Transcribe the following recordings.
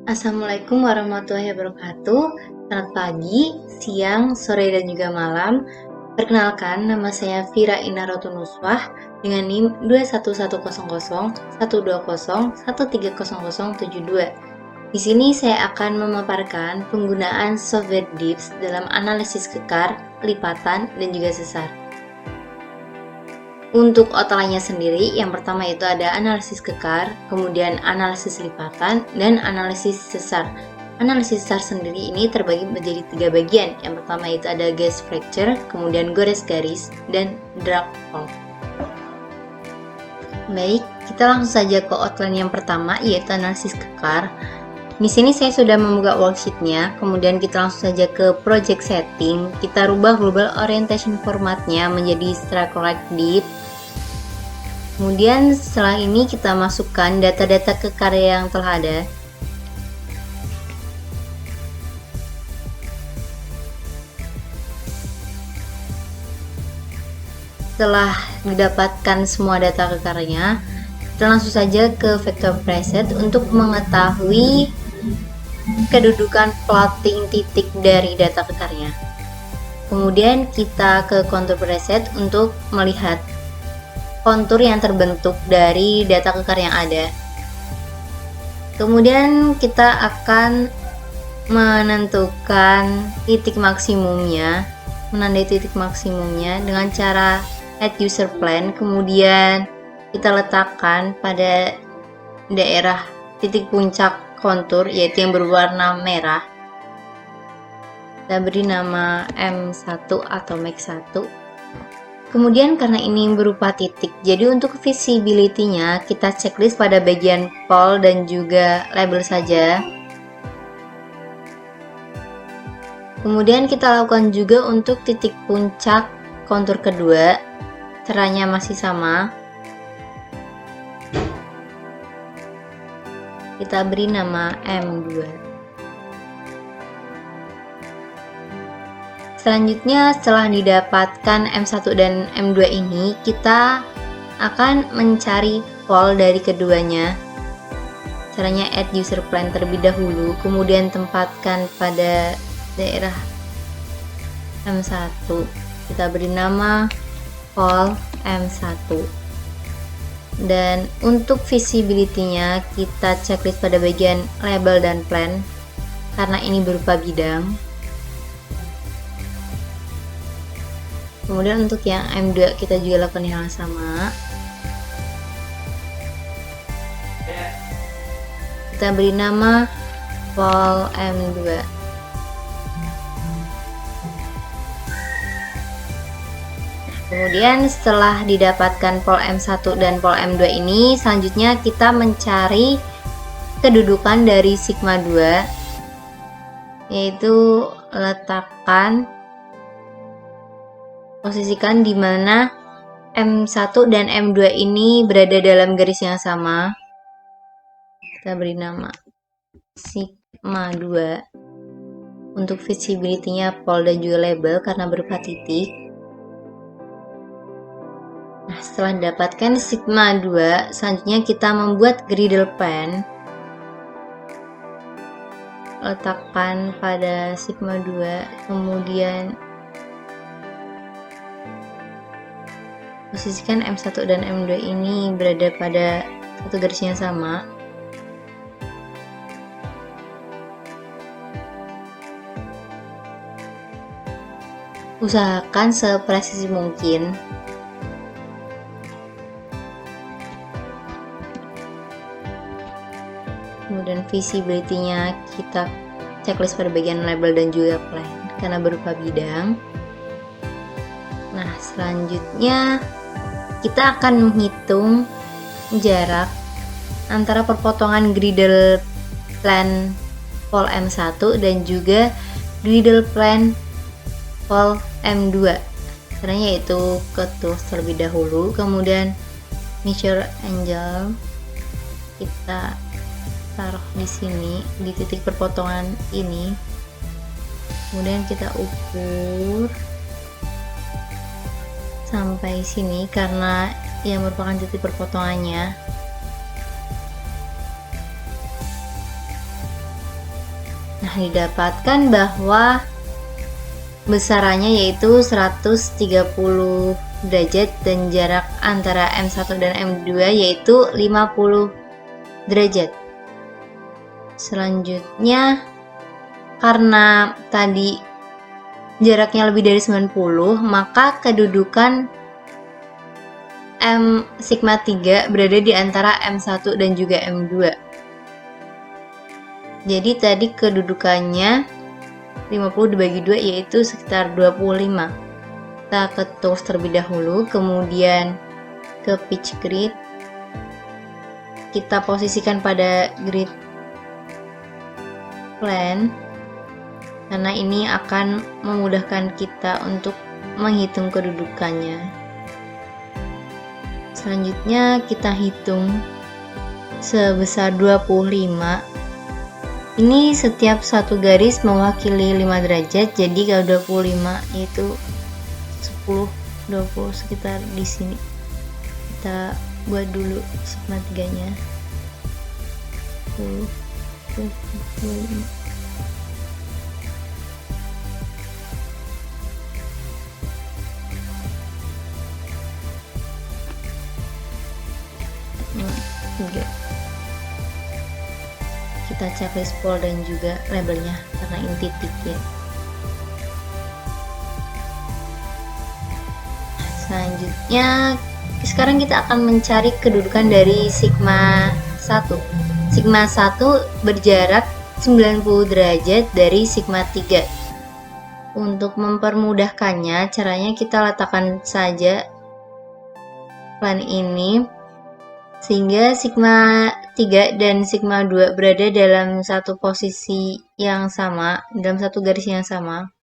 Assalamualaikum warahmatullahi wabarakatuh. Selamat pagi, siang, sore, dan juga malam. Perkenalkan, nama saya Vira Inarotu Nuswah dengan NIM 211001201300072. Di sini saya akan memaparkan penggunaan software DIPS dalam analisis kekar, lipatan, dan juga sesar. Untuk outline-nya sendiri, yang pertama itu ada analisis kekar, kemudian analisis lipatan, dan analisis sesar. Analisis sesar sendiri ini terbagi menjadi 3 bagian. Yang pertama itu ada gas fracture, kemudian gores garis, dan drag fault. Baik, kita langsung saja ke outline yang pertama, yaitu analisis kekar. Di sini saya sudah membuka worksheet-nya, kemudian kita langsung saja ke project setting. Kita rubah global orientation formatnya menjadi structural deep. Kemudian setelah ini kita masukkan data-data kekar yang telah ada. Setelah didapatkan semua data kekarnya, kita langsung saja ke vector preset untuk mengetahui kedudukan plotting titik dari data kekarnya. Kemudian kita ke contour preset untuk melihat kontur yang terbentuk dari data kekar yang ada. Kemudian kita akan menentukan titik maksimumnya, menandai titik maksimumnya dengan cara add user plan. Kemudian kita letakkan pada daerah titik puncak kontur, yaitu yang berwarna merah. Kita beri nama M1 atau max 1. Kemudian karena ini berupa titik, jadi untuk visibility-nya kita checklist pada bagian pol dan juga label saja. Kemudian kita lakukan juga untuk titik puncak kontur kedua, caranya masih sama. Kita beri nama M2. Selanjutnya, setelah didapatkan M1 dan M2 ini, kita akan mencari pol dari keduanya. Caranya add user plan terlebih dahulu, kemudian tempatkan pada daerah M1. Kita beri nama pol M1. Dan untuk visibility-nya, kita checklist pada bagian label dan plan, karena ini berupa bidang. Kemudian untuk yang M2 kita juga lakukan hal yang sama. Kita beri nama pol M2. Kemudian setelah didapatkan pol M1 dan pol M2 ini, selanjutnya kita mencari kedudukan dari sigma 2, yaitu posisikan di mana M1 dan M2 ini berada dalam garis yang sama. Kita beri nama sigma 2 untuk visibility-nya pol dan juga label karena berupa titik. Nah, setelah didapatkan sigma 2, selanjutnya kita membuat griddle plan. Letakkan pada sigma 2, kemudian posisikan M1 dan M2 ini berada pada satu garis yang sama. Usahakan sepresisi mungkin. Kemudian visibility-nya kita checklist pada bagian label dan juga plan karena berupa bidang. Nah, selanjutnya kita akan menghitung jarak antara perpotongan griddle plan pol M1 dan juga griddle plan pol M2. Caranya yaitu ke tools terlebih dahulu, kemudian measure angle kita taruh di sini di titik perpotongan ini. Kemudian kita ukur sampai sini karena yang merupakan titik perpotongannya. Nah, didapatkan bahwa besarannya yaitu 130 derajat dan jarak antara M1 dan M2 yaitu 50 derajat. Selanjutnya, karena tadi jaraknya lebih dari 90, maka kedudukan M sigma 3 berada di antara M1 dan juga M2. Jadi tadi kedudukannya 50 dibagi 2 yaitu sekitar 25. Kita ke tools terlebih dahulu, kemudian ke pitch grid. Kita posisikan pada grid plan, karena ini akan memudahkan kita untuk menghitung kedudukannya. Selanjutnya kita hitung sebesar 25. Ini setiap satu garis mewakili 5 derajat, jadi kalau 25 itu 10, 20 sekitar di sini. Kita buat dulu sigma 3-nya. 10, 25. Kita checklist pol dan juga labelnya karena ini titik ya. Selanjutnya sekarang kita akan mencari kedudukan dari sigma 1. Sigma 1 berjarak 90 derajat dari sigma 3. Untuk mempermudahkannya, caranya kita letakkan saja plan ini sehingga sigma 3 dan sigma 2 berada dalam satu posisi yang sama, dalam satu garis yang sama.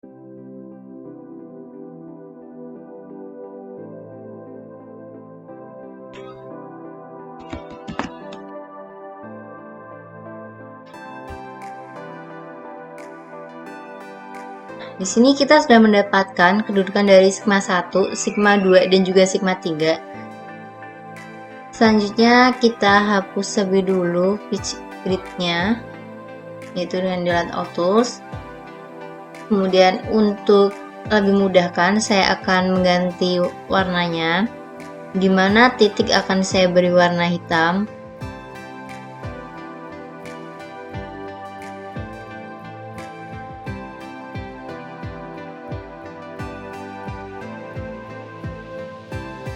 Di sini kita sudah mendapatkan kedudukan dari sigma 1, sigma 2, dan juga sigma 3. Selanjutnya kita hapus terlebih dulu pitch grid-nya, yaitu dengan delete all tools. Kemudian untuk lebih mudahkan, saya akan mengganti warnanya, di mana titik akan saya beri warna hitam.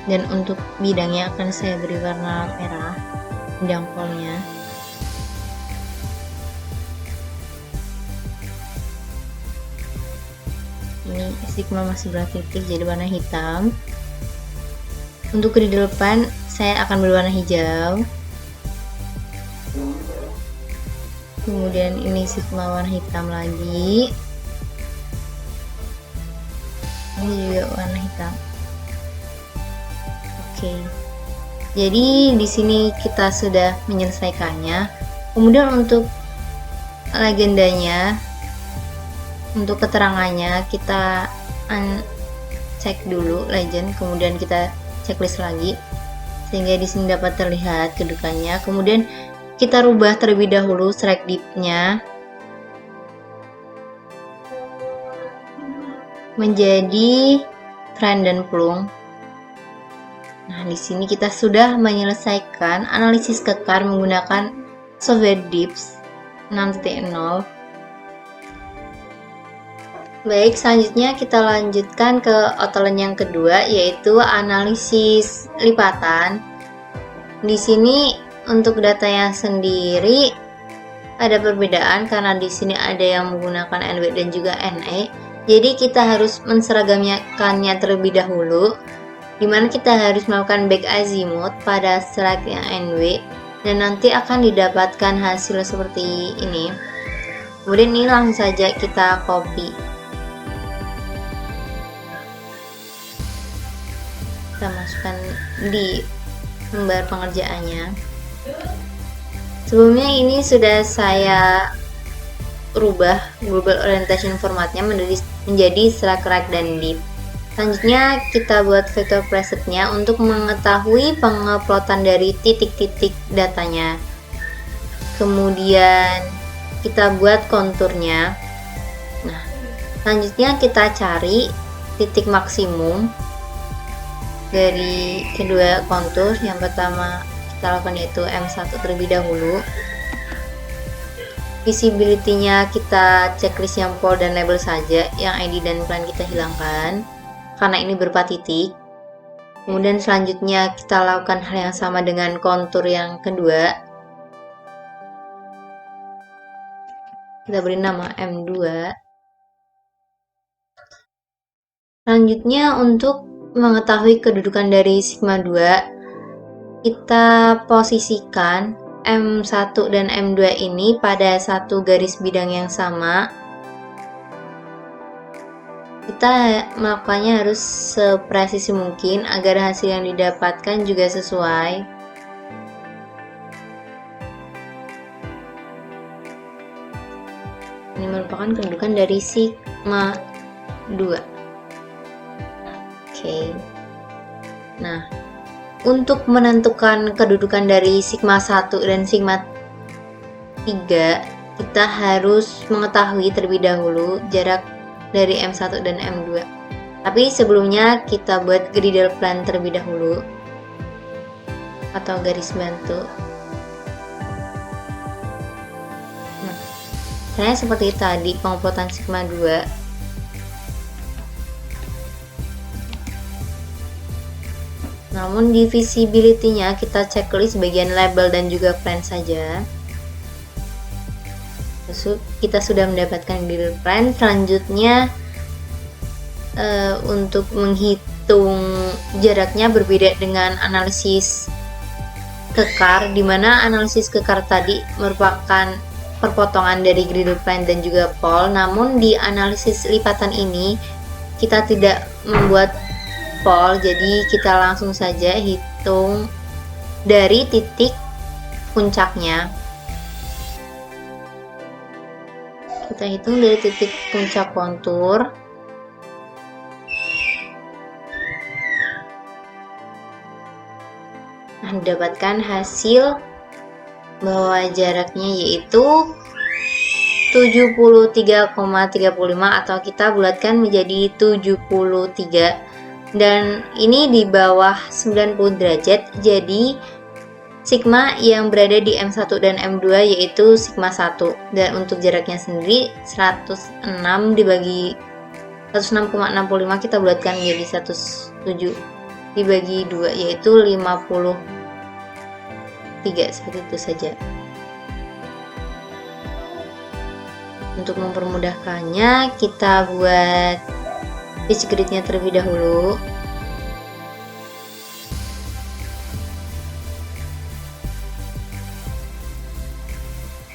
Dan untuk bidangnya akan saya beri warna merah, bidang polnya. Ini sigma masih bertitik jadi warna hitam. Untuk di depan saya akan berwarna hijau. Kemudian ini sigma warna hitam lagi. Ini juga warna hitam. Oke. Jadi di sini kita sudah menyelesaikannya. Kemudian untuk legendanya, untuk keterangannya kita cek dulu legend, kemudian kita checklist lagi sehingga di sini dapat terlihat kedudukannya. Kemudian kita rubah terlebih dahulu strike dip-nya menjadi trend dan plung. Nah, di sini kita sudah menyelesaikan analisis kekar menggunakan software DIPS 6.0. Baik, selanjutnya kita lanjutkan ke outline yang kedua, yaitu analisis lipatan. Di sini untuk datanya sendiri ada perbedaan karena di sini ada yang menggunakan NW dan juga NE. Jadi kita harus menseragamkannya terlebih dahulu, dimana kita harus melakukan back azimuth pada strike yang NW dan nanti akan didapatkan hasil seperti ini. Kemudian ini langsung saja kita copy, kita masukkan di lembar pengerjaannya. Sebelumnya ini sudah saya rubah global orientation formatnya menjadi strike right dan dip. Selanjutnya kita buat vector presetnya untuk mengetahui penguploadan dari titik-titik datanya. Kemudian kita buat konturnya. Nah, selanjutnya kita cari titik maksimum dari kedua kontur. Yang pertama kita lakukan yaitu M1 terlebih dahulu. Visibility-nya kita checklist yang pole dan label saja, yang ID dan plan kita hilangkan karena ini berupa titik. Kemudian selanjutnya kita lakukan hal yang sama dengan kontur yang kedua. Kita beri nama M2. Selanjutnya untuk mengetahui kedudukan dari sigma 2, kita posisikan M1 dan M2 ini pada satu garis bidang yang sama. Kita melakukannya harus sepresisi mungkin agar hasil yang didapatkan juga sesuai. Ini merupakan kedudukan dari sigma 2. Oke. Nah, untuk menentukan kedudukan dari sigma 1 dan sigma 3, kita harus mengetahui terlebih dahulu jarak dari M1 dan M2. Tapi sebelumnya kita buat griddle plan terlebih dahulu atau garis bantu. Nah, caranya seperti tadi, penguploadan sigma 2. Namun di visibility-nya kita checklist bagian label dan juga plan saja. Kita sudah mendapatkan griddle plan. Selanjutnya untuk menghitung jaraknya berbeda dengan analisis kekar, di mana analisis kekar tadi merupakan perpotongan dari griddle plan dan juga pole. Namun di analisis lipatan ini kita tidak membuat pole, jadi kita langsung saja hitung dari titik puncaknya. Kita hitung dari titik puncak kontur. Nah, didapatkan hasil bahwa jaraknya yaitu 73,35 atau kita bulatkan menjadi 73, dan ini di bawah 90 derajat. Jadi sigma yang berada di M1 dan M2 yaitu sigma 1, dan untuk jaraknya sendiri 106 dibagi 106,65 kita bulatkan menjadi 107 dibagi 2 yaitu 53, seperti itu saja. Untuk mempermudahkannya kita buat pitch grid-nya terlebih dahulu.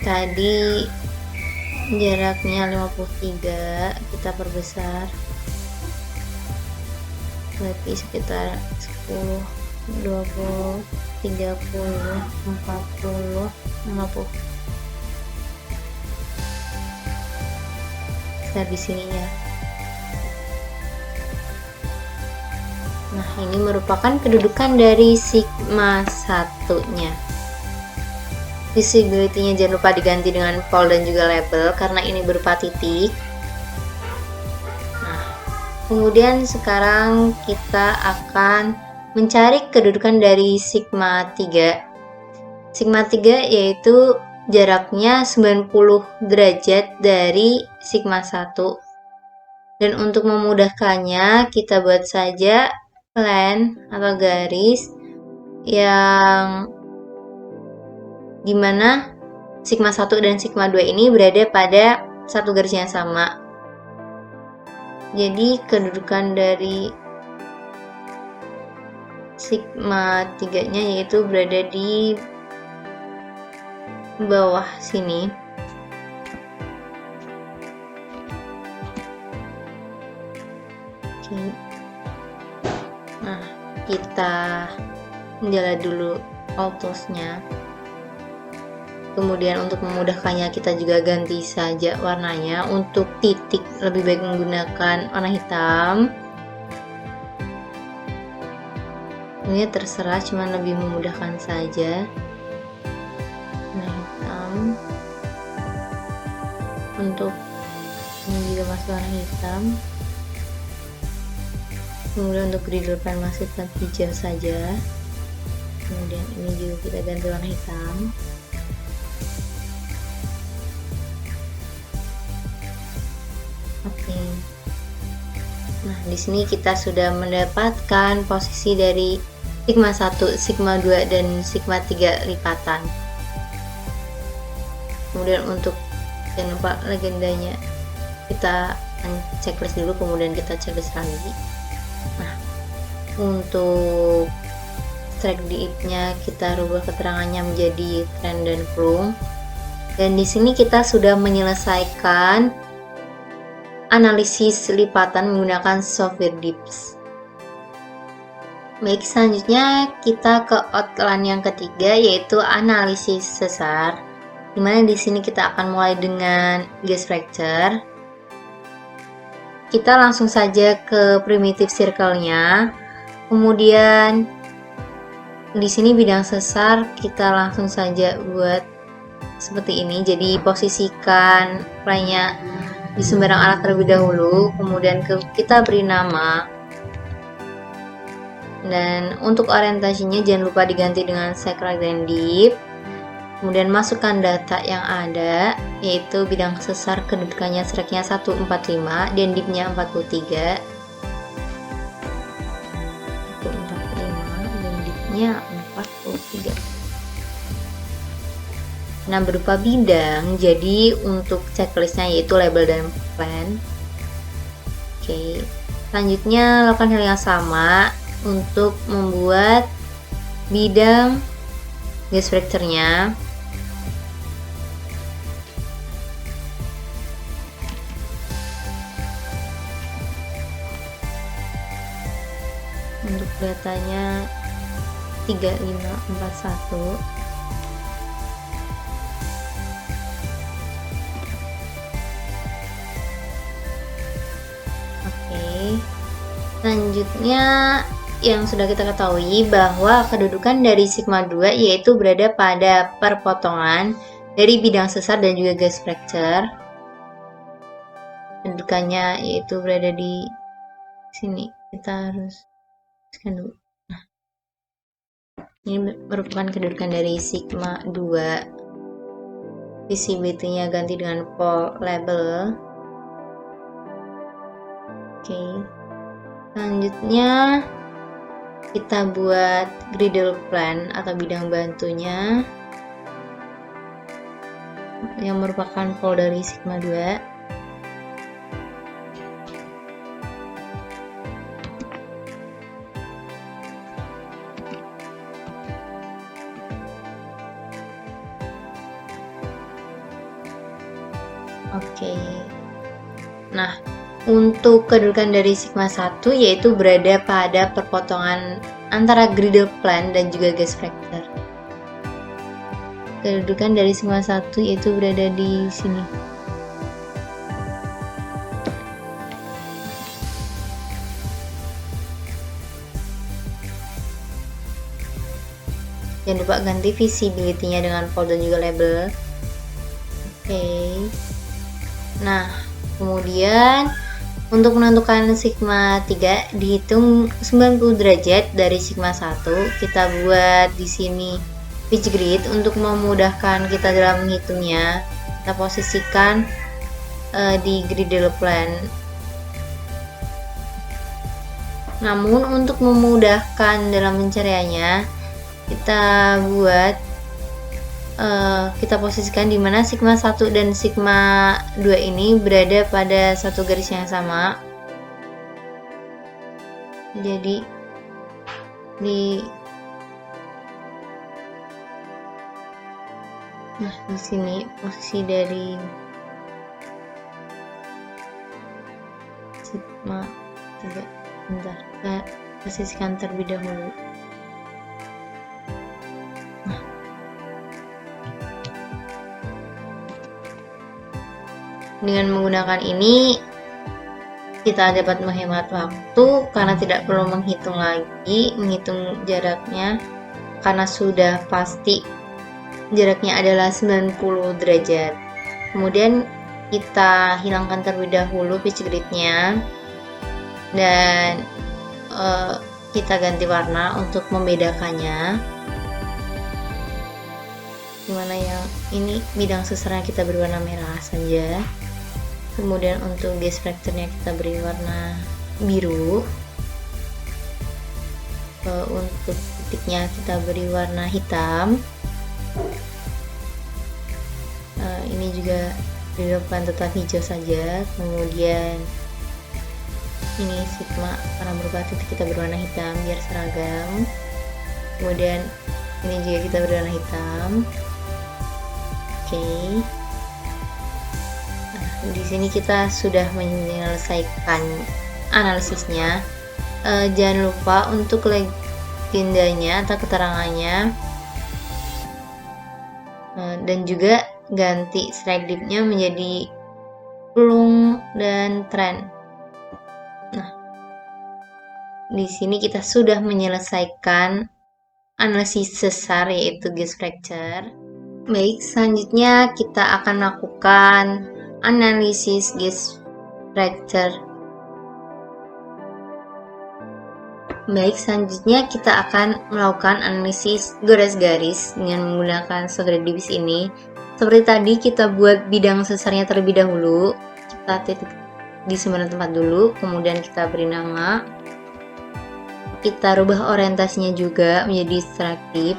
Tadi jaraknya 53, kita perbesar berarti sekitar 10, 20, 30, 40, 50. Besar di sininya. Nah, ini merupakan kedudukan dari sigma 1-nya. Visibility-nya jangan lupa diganti dengan pole dan juga label karena ini berupa titik. Nah, kemudian sekarang kita akan mencari kedudukan dari sigma 3. Sigma 3 yaitu jaraknya 90 derajat dari sigma 1. Dan untuk memudahkannya kita buat saja plan atau garis yang dimana sigma 1 dan sigma 2 ini berada pada satu garis yang sama. Jadi kedudukan dari sigma 3 nya yaitu berada di bawah sini. Oke. Nah, kita nyala dulu autos-nya. Kemudian untuk memudahkannya kita juga ganti saja warnanya. Untuk titik lebih baik menggunakan warna hitam. Ini terserah, cuman lebih memudahkan saja. Warna hitam. Untuk ini juga masuk warna hitam. Kemudian untuk griddle pan masukkan hijau saja. Kemudian ini juga kita ganti warna hitam. Oke. Nah, di sini kita sudah mendapatkan posisi dari sigma 1, sigma 2 dan sigma 3 lipatan. Kemudian untuk jangan lupa legendanya kita checklist dulu, kemudian kita checklist lagi. Nah, untuk strike diip-nya kita rubah keterangannya menjadi trend dan plum. Dan di sini kita sudah menyelesaikan analisis lipatan menggunakan software dips. Baik, selanjutnya kita ke outline yang ketiga, yaitu analisis sesar. Dimana di sini kita akan mulai dengan gas fracture. Kita langsung saja ke primitive circle-nya. Kemudian di sini bidang sesar kita langsung saja buat seperti ini. Jadi posisikan play-nya di sembarang arah terlebih dahulu, kemudian kita beri nama. Dan untuk orientasinya jangan lupa diganti dengan sacral dan deep. Kemudian masukkan data yang ada, yaitu bidang sesar kedudukannya strike-nya 145 dan deep-nya 43. 145 dan deep-nya 43. Nah, berupa bidang, jadi untuk checklistnya yaitu label dan plan. Oke, selanjutnya lakukan hal yang sama untuk membuat bidang gas fracture-nya. Untuk datanya 3541. Oke. Selanjutnya yang sudah kita ketahui bahwa kedudukan dari sigma 2 yaitu berada pada perpotongan dari bidang sesar dan juga gas fracture. Kedudukannya yaitu berada di sini. Kita harus dulu. Nah, ini merupakan kedudukan dari sigma 2. Visibility-nya ganti dengan pole label. Oke. Selanjutnya kita buat griddle plan atau bidang bantunya yang merupakan pole dari sigma 2. Oke. Nah, untuk kedudukan dari sigma 1 yaitu berada pada perpotongan antara griddle plan dan juga gas fracture. Kedudukan dari sigma 1 yaitu berada di sini. Jangan lupa ganti visibility-nya dengan pole dan juga label. Oke. Nah, kemudian untuk menentukan sigma 3 dihitung 90 derajat dari sigma 1. Kita buat di sini pitch grid untuk memudahkan kita dalam menghitungnya. Kita posisikan di griddle plan. Namun untuk memudahkan dalam pencariannya, kita buat kita posisikan di mana sigma 1 dan sigma 2 ini berada pada satu garis yang sama. Jadi di sini posisi dari sigma 3. Bentar, kita posisikan terlebih dahulu. Dengan menggunakan ini kita dapat menghemat waktu karena tidak perlu menghitung jaraknya karena sudah pasti jaraknya adalah 90 derajat. Kemudian kita hilangkan terlebih dahulu pitch grid-nya dan kita ganti warna untuk membedakannya. Dimana yang ini bidang sesarnya kita beri warna merah saja, kemudian untuk gas factor-nya kita beri warna biru, untuk titiknya kita beri warna hitam. Ini juga dilakukan tetap hijau saja, kemudian ini sigma karena berupa titik kita berwarna hitam biar seragam, kemudian ini juga kita berwarna hitam. Oke. Nah, di sini kita sudah menyelesaikan analisisnya. Jangan lupa untuk legendanya atau keterangannya, dan juga ganti strike dip-nya menjadi plung dan trend. Nah, di sini kita sudah menyelesaikan analisis sesar yaitu gas fracture. Baik, selanjutnya kita akan melakukan analisis gas fracture. Baik, selanjutnya kita akan melakukan analisis garis-garis dengan menggunakan solder divis ini. Seperti tadi kita buat bidang sesarnya terlebih dahulu. Kita titik di sembarang tempat dulu, kemudian kita beri nama. Kita rubah orientasinya juga menjadi strike dip.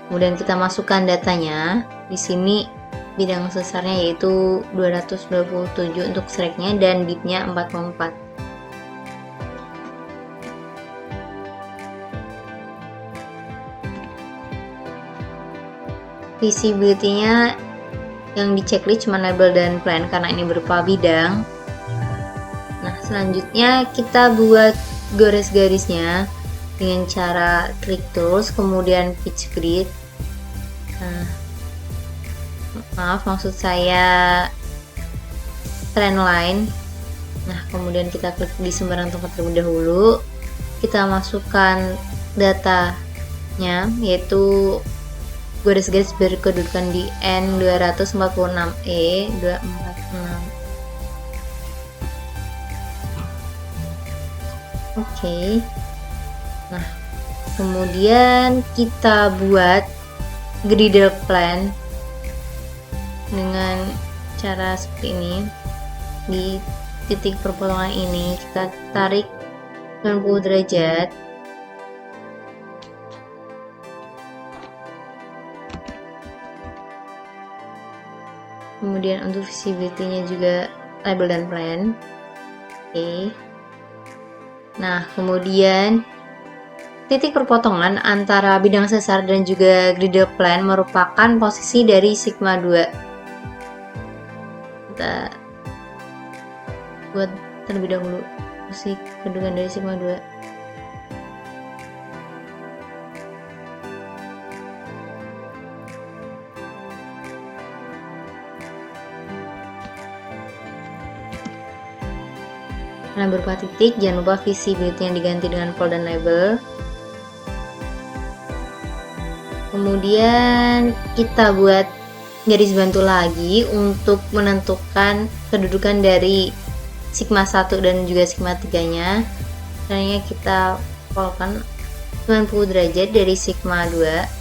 Kemudian kita masukkan datanya. Di sini bidang sesarnya yaitu 227 untuk strike-nya dan dip-nya 44. Visibility-nya yang di checklist cuma label dan plan karena ini berupa bidang. Nah, selanjutnya kita buat garis-garisnya dengan cara klik tools kemudian pitch grid. Nah, maksud saya trend line. Nah, kemudian kita klik di sembarang tempat terlebih dahulu. Kita masukkan datanya yaitu garis-garis berkedudukan di N246E 246. Oke. Nah, kemudian kita buat griddle plan dengan cara seperti ini. Di titik perpotongan ini kita tarik 90 derajat. Kemudian untuk visibility-nya juga label dan plan. Oke. Nah, kemudian titik perpotongan antara bidang sesar dan juga griddle plan merupakan posisi dari sigma 2. Kita buat terlebih dahulu posisi kedudukan dari sigma 2. Nah, berupa titik, jangan lupa visibility yang diganti dengan fold dan label. Kemudian kita buat garis bantu lagi untuk menentukan kedudukan dari sigma 1 dan juga sigma 3 nya. Caranya kita foldkan 90 derajat dari sigma 2.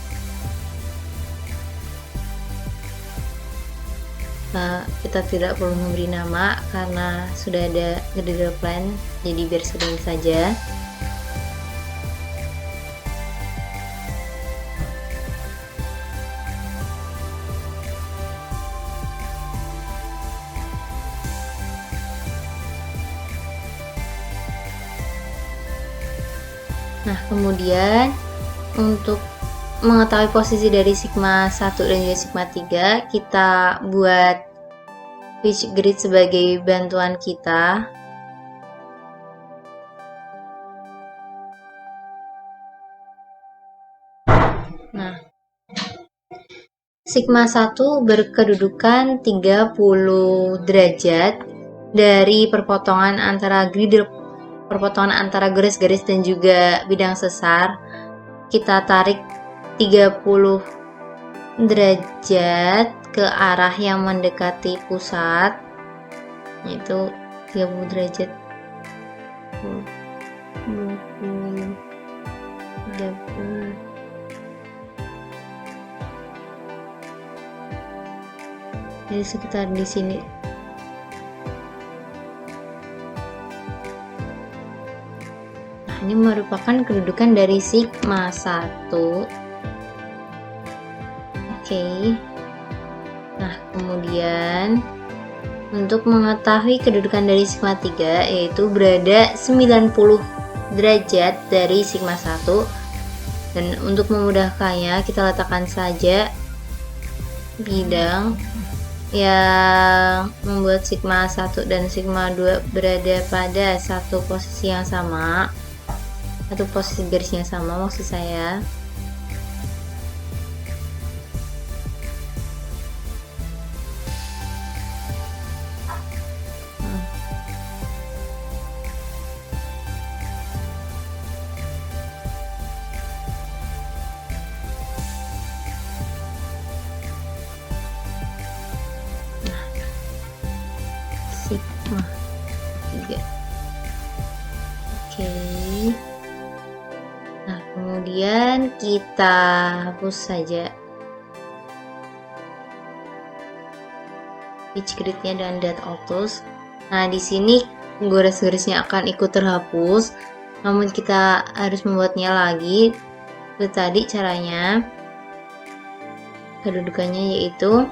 Kita tidak perlu memberi nama karena sudah ada griddle plan, jadi biar sering saja. Nah, kemudian untuk mengetahui posisi dari sigma 1 dan juga sigma 3, kita buat pitch grid sebagai bantuan kita. Nah, sigma 1 berkedudukan 30 derajat dari perpotongan antara garis-garis dan juga bidang sesar. Kita tarik 30 derajat ke arah yang mendekati pusat, yaitu 30 derajat, 20, 30. Jadi sekitar di sini. Nah, ini merupakan kedudukan dari sigma 1. Oke. Nah, kemudian untuk mengetahui kedudukan dari sigma 3, yaitu berada 90 derajat dari sigma 1. Dan untuk memudahkannya, kita letakkan saja bidang yang membuat sigma 1 dan sigma 2 berada pada satu posisi yang sama, satu posisi garisnya sama maksud saya. Sigma 3. Oke. Nah, kemudian kita hapus saja pitch grid-nya dan dot autos. Nah, di sini garis-garisnya akan ikut terhapus, namun kita harus membuatnya lagi. Itu tadi caranya. Kedudukannya yaitu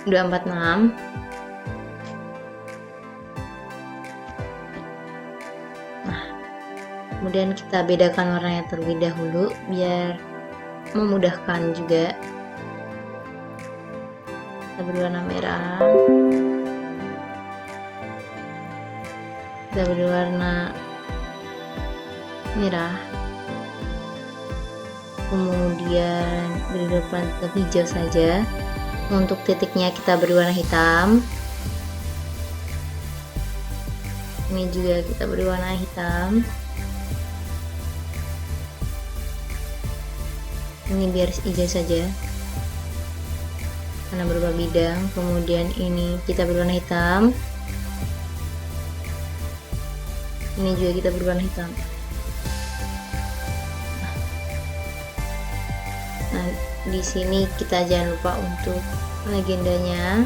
246. Kemudian kita bedakan warnanya terlebih dahulu biar memudahkan juga. Kita berwarna merah, kita berwarna merah, kemudian beri depan tetap hijau saja. Untuk titiknya kita berwarna hitam, ini juga kita beri warna hitam. Ini biar hijau saja karena berubah bidang. Kemudian ini kita berwarna hitam, ini juga kita berwarna hitam. Nah, di sini kita jangan lupa untuk legendanya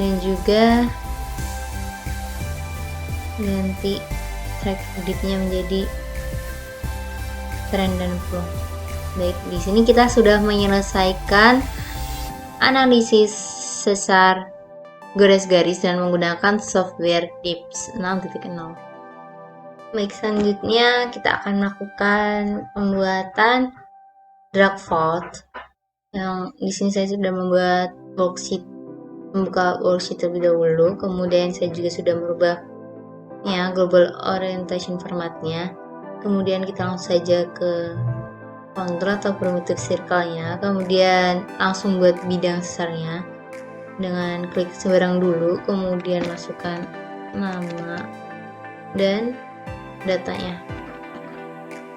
dan juga ganti track editnya menjadi trend dan flow. Baik, di sini kita sudah menyelesaikan analisis sesar garis-garis dan menggunakan software Tips 6.0. Baik, selanjutnya kita akan melakukan pembuatan drag vote. Yang di sini saya sudah membuat worksheet, membuka worksheet terlebih dahulu. Kemudian saya juga sudah merubah global orientation formatnya. Kemudian kita langsung saja ke contour atau primitive circle-nya, kemudian langsung buat bidang sesarnya dengan klik sembarang dulu, kemudian masukkan nama dan datanya.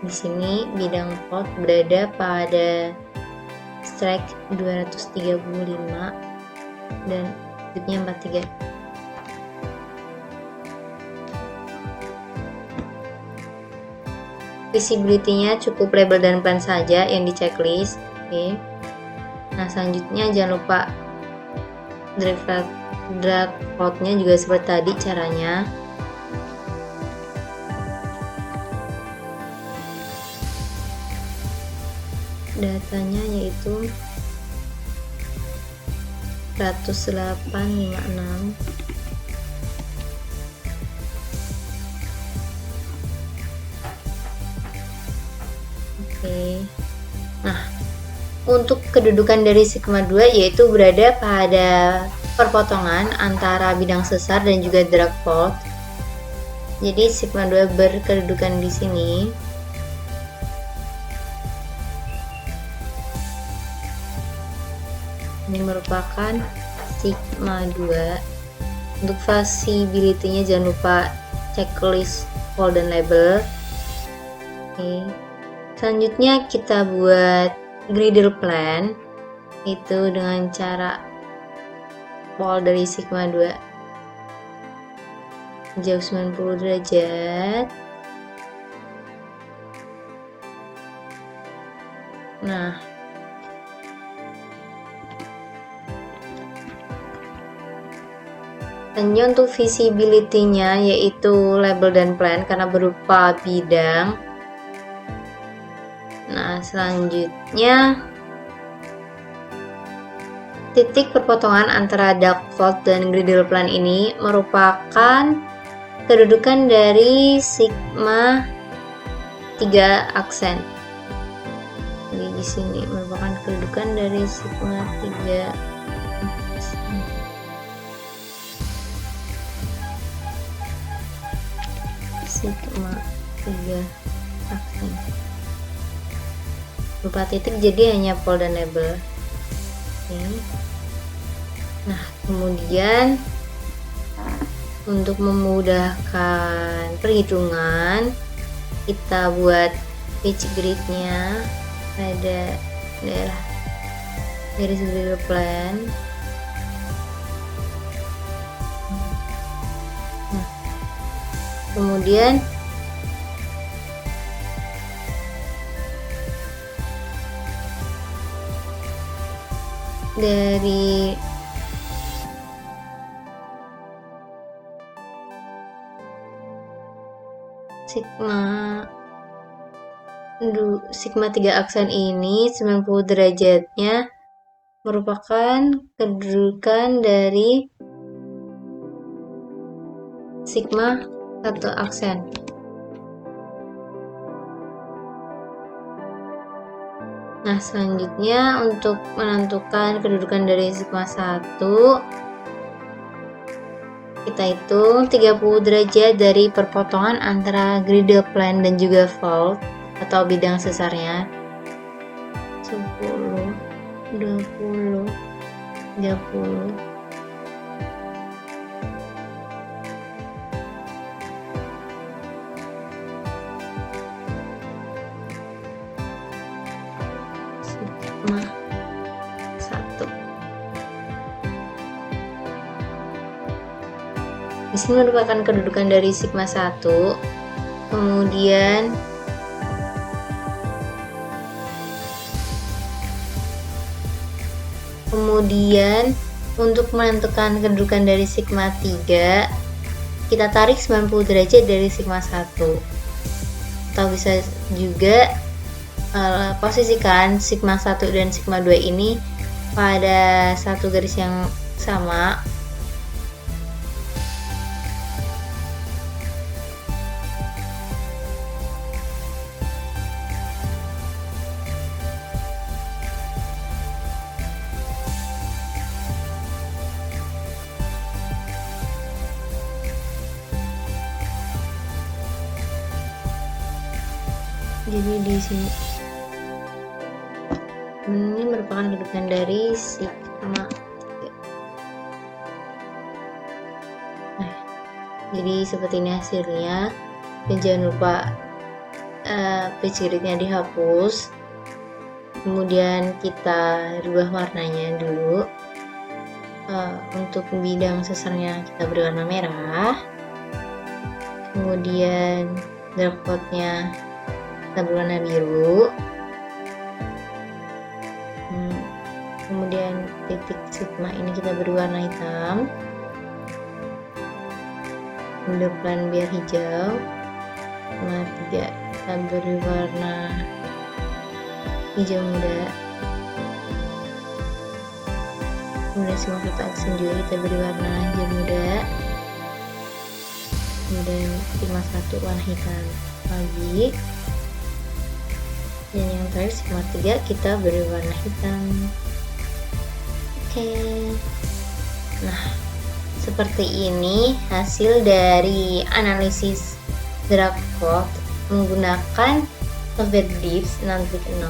Di sini bidang vote berada pada strike 235 dan tipnya 43. Visibility-nya cukup label dan plan saja yang di checklist. Oke. Nah, selanjutnya jangan lupa drag vote-nya juga seperti tadi caranya. Datanya yaitu 10856. Oke. Nah, untuk kedudukan dari sigma 2 yaitu berada pada perpotongan antara bidang sesar dan juga drag vote. Jadi sigma 2 berkedudukan di sini. Ini merupakan sigma 2. Untuk visibility-nya jangan lupa checklist fold dan label. Oke. Selanjutnya kita buat griddle plan. itu dengan cara pol dari sigma 2 jauh 90 derajat. Nah, hanya untuk visibility-nya yaitu label dan plan karena berupa bidang. Nah, selanjutnya titik perpotongan antara dark fault dan griddle plan ini merupakan kedudukan dari sigma 3 aksen. Jadi di sini merupakan kedudukan dari sigma 3 aksen. Sigma 3 aksen. Berupa titik jadi hanya pol dan label. Nah, kemudian untuk memudahkan perhitungan, kita buat pitch grid-nya pada daerah garis griddle plan. Nah, kemudian dari sigma 3 aksen ini 90 derajatnya merupakan kedudukan dari sigma 1 aksen. Nah, selanjutnya untuk menentukan kedudukan dari sigma 1, kita hitung 30 derajat dari perpotongan antara griddle plan dan juga fault atau bidang sesarnya. 10, 20, 30. Sigma 1. Di sini merupakan kedudukan dari sigma 1. Kemudian untuk menentukan kedudukan dari sigma 3, kita tarik 90 derajat dari sigma 1. Atau bisa juga posisikan sigma 1 dan sigma 2 ini pada satu garis yang sama. Jadi di sini ini merupakan kedudukan dari sigma 3. Nah, jadi seperti ini hasilnya. Dan jangan lupa pitch grid-nya dihapus. Kemudian kita rubah warnanya dulu. Untuk bidang sesarnya kita beri warna merah. Kemudian dark fault-nya kita berwarna biru. Kemudian titik sigma ini kita beri warna hitam. Depan biar hijau. Sigma 3 kita beri warna hijau muda. Kemudian sigma 1 aksen juga kita beri warna hijau muda. Kemudian sigma 1 warna hitam lagi. Dan yang terakhir sigma 3 kita beri warna hitam. Oke. Nah, seperti ini hasil dari analisis dark fault menggunakan software DIPS 6.0.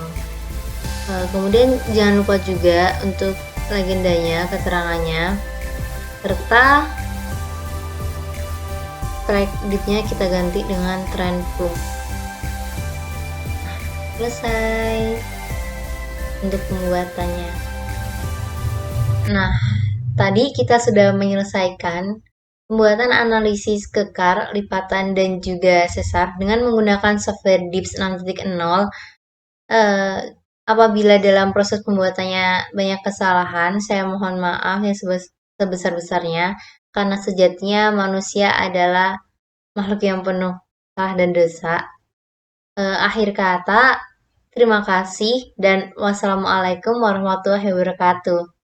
Kemudian jangan lupa juga untuk legendanya, keterangannya, serta track DIP-nya kita ganti dengan trend plug. Selesai untuk pembuatannya. Nah, tadi kita sudah menyelesaikan pembuatan analisis kekar, lipatan, dan juga sesar dengan menggunakan software DIPS 6.0. Eh, Apabila dalam proses pembuatannya banyak kesalahan, saya mohon maaf yang sebesar-besarnya, karena sejatinya manusia adalah makhluk yang penuh salah dan dosa. Akhir kata, terima kasih dan wassalamualaikum warahmatullahi wabarakatuh.